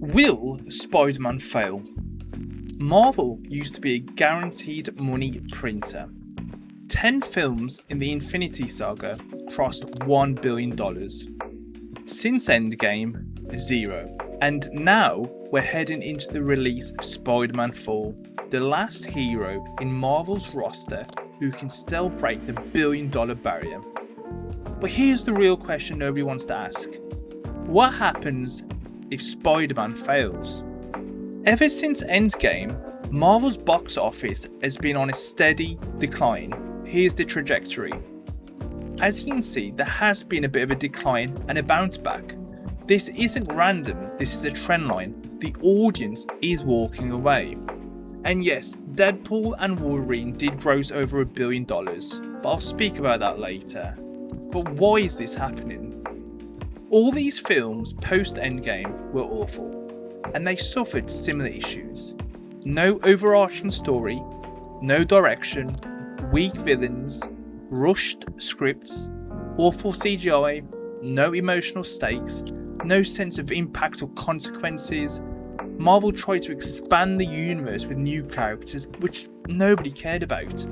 Will Spider-Man fail? Marvel used to be a guaranteed money printer. 10 films in the Infinity Saga crossed $1 billion. Since Endgame, zero. And now we're heading into the release of Spider-Man 4, the last hero in Marvel's roster who can still break the $1 billion barrier. But here's the real question nobody wants to ask. What happens if Spider-Man fails? Ever since Endgame, Marvel's box office has been on a steady decline. Here's the trajectory. As you can see, there has been a bit of a decline and a bounce back. This isn't random, this is a trend line. The audience is walking away. And yes, Deadpool and Wolverine did gross over $1 billion, but I'll speak about that later. But why is this happening? All these films post Endgame were awful, and they suffered similar issues. No overarching story, no direction, weak villains, rushed scripts, awful CGI, no emotional stakes, no sense of impact or consequences. Marvel tried to expand the universe with new characters which nobody cared about.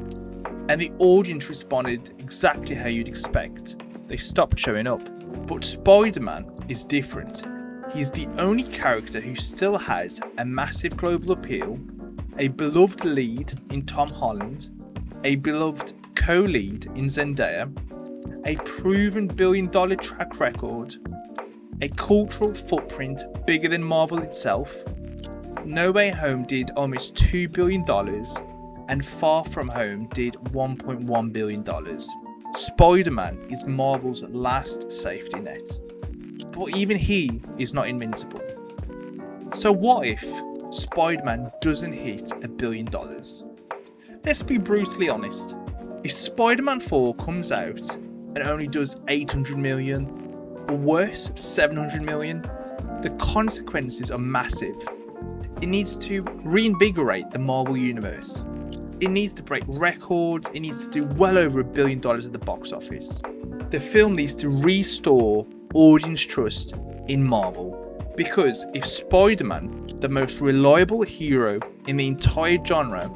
And the audience responded exactly how you'd expect. They stopped showing up. But Spider-Man is different. He's the only character who still has a massive global appeal, a beloved lead in Tom Holland, a beloved co-lead in Zendaya, a proven $1 billion track record, a cultural footprint bigger than Marvel itself. No Way Home did almost $2 billion, and Far From Home did $1.1 billion. Spider-Man is Marvel's last safety net. But even he is not invincible. So what if Spider-Man doesn't hit $1 billion? Let's be brutally honest. If Spider-Man 4 comes out and only does 800 million, or worse, 700 million, the consequences are massive. It needs to reinvigorate the Marvel Universe. It needs to break records, it needs to do well over $1 billion at the box office. The film needs to restore audience trust in Marvel. Because if Spider-Man, the most reliable hero in the entire genre,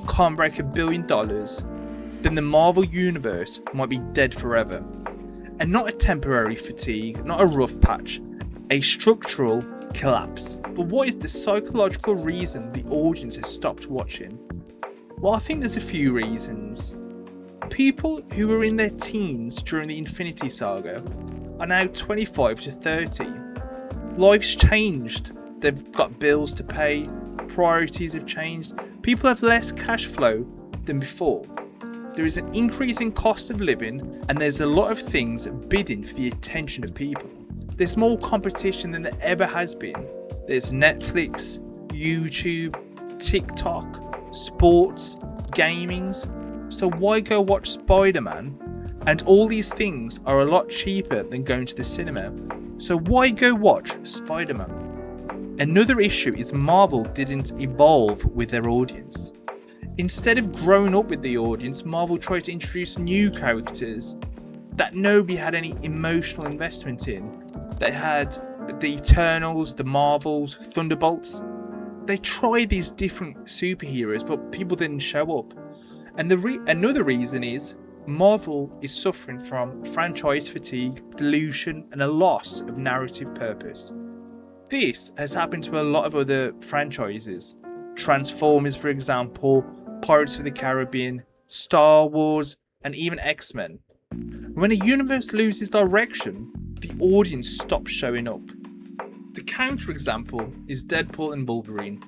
can't break $1 billion, then the Marvel Universe might be dead forever. And not a temporary fatigue, not a rough patch, a structural collapse. But what is the psychological reason the audience has stopped watching? Well, I think there's a few reasons. People who were in their teens during the Infinity Saga are now 25 to 30. Life's changed. They've got bills to pay, priorities have changed. People have less cash flow than before. There is an increase in cost of living, and there's a lot of things bidding for the attention of people. There's more competition than there ever has been. There's Netflix, YouTube, TikTok, sports, gamings. So why go watch Spider-Man? And all these things are a lot cheaper than going to the cinema. So why go watch Spider-Man? Another issue is Marvel didn't evolve with their audience. Instead of growing up with the audience, Marvel tried to introduce new characters that nobody had any emotional investment in. They had the Eternals, the Marvels, Thunderbolts. They tried these different superheroes, but people didn't show up. And another reason is Marvel is suffering from franchise fatigue, dilution, and a loss of narrative purpose. This has happened to a lot of other franchises. Transformers, for example, Pirates of the Caribbean, Star Wars, and even X-Men. When a universe loses direction, the audience stops showing up. The counterexample is Deadpool and Wolverine.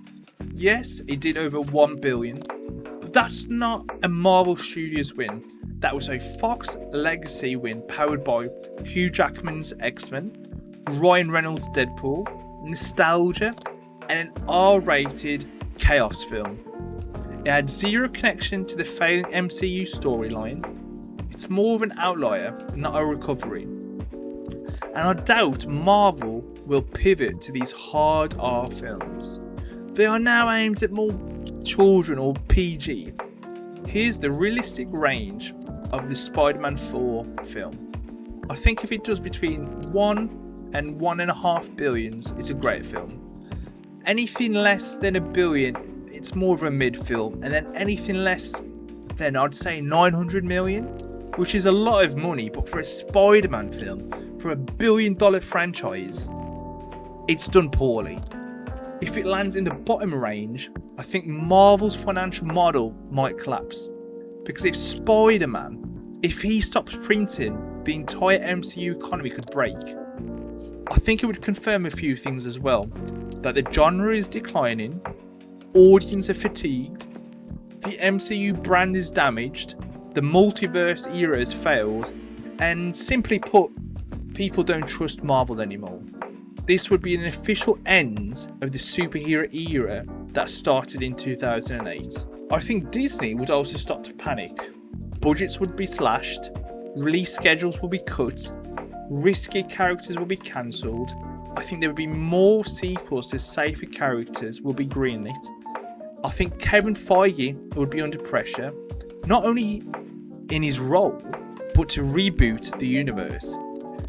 Yes, it did over $1 billion, but that's not a Marvel Studios win. That was a Fox Legacy win powered by Hugh Jackman's X-Men, Ryan Reynolds' Deadpool, nostalgia, and an R-rated chaos film. It had zero connection to the failing MCU storyline. It's more of an outlier, not a recovery. And I doubt Marvel will pivot to these hard R films. They are now aimed at more children or PG. Here's the realistic range of the Spider-Man 4 film. I think if it does between 1 and 1.5 billions, it's a great film. Anything less than $1 billion, it's more of a mid film, and then anything less than, I'd say, 900 million, which is a lot of money, but for a Spider-Man film, for $1 billion franchise, it's done poorly. If it lands in the bottom range, I think Marvel's financial model might collapse. Because if Spider-Man, if he stops printing, the entire MCU economy could break. I think it would confirm a few things as well. That the genre is declining, audience are fatigued, the MCU brand is damaged, the multiverse era has failed, and simply put, people don't trust Marvel anymore. This would be an official end of the superhero era that started in 2008. I think Disney would also start to panic. Budgets would be slashed, release schedules will be cut, risky characters will be cancelled. I think there would be more sequels to safer characters will be greenlit. I think Kevin Feige would be under pressure, not only in his role, but to reboot the universe.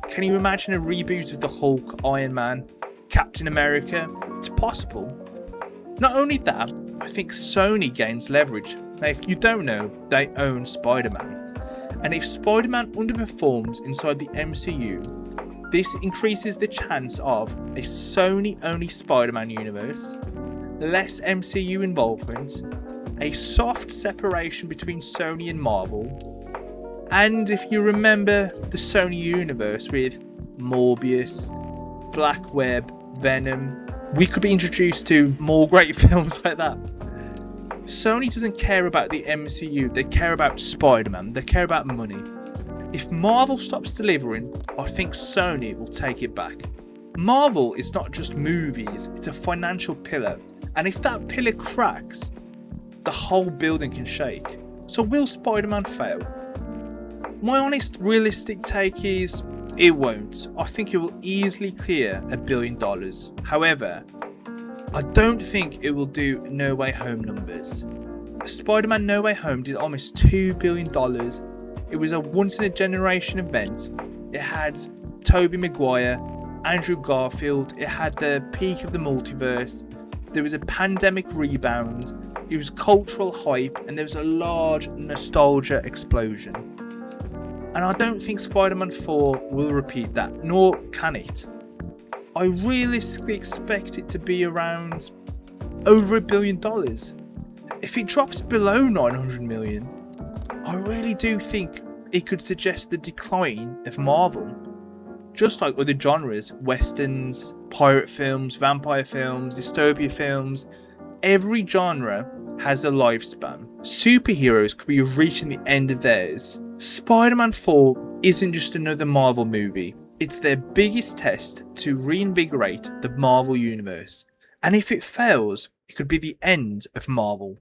Can you imagine a reboot of the Hulk, Iron Man, Captain America? It's possible. Not only that, I think Sony gains leverage. Now, if you don't know, they own Spider-Man. And if Spider-Man underperforms inside the MCU, this increases the chance of a Sony-only Spider-Man universe, less MCU involvement, a soft separation between Sony and Marvel, and if you remember the Sony universe with Morbius, Black Web, Venom, we could be introduced to more great films like that. Sony doesn't care about the MCU, they care about Spider-Man, they care about money. If Marvel stops delivering, I think Sony will take it back. Marvel is not just movies, it's a financial pillar, and if that pillar cracks, the whole building can shake. So will Spider-Man fail? My honest, realistic take is it won't. I think it will easily clear $1 billion. However, I don't think it will do No Way Home numbers. Spider-Man No Way Home did almost $2 billion. It was a once-in-a-generation event. It had Tobey Maguire, Andrew Garfield, it had the peak of the multiverse, there was a pandemic rebound, it was cultural hype, and there was a large nostalgia explosion. And I don't think Spider-Man 4 will repeat that, nor can it. I realistically expect it to be around over $1 billion. If it drops below 900 million, I really do think it could suggest the decline of Marvel. Just like other genres, westerns, pirate films, vampire films, dystopia films, every genre has a lifespan. Superheroes could be reaching the end of theirs. Spider-Man 4 isn't just another Marvel movie, it's their biggest test to reinvigorate the Marvel universe. And if it fails, it could be the end of Marvel.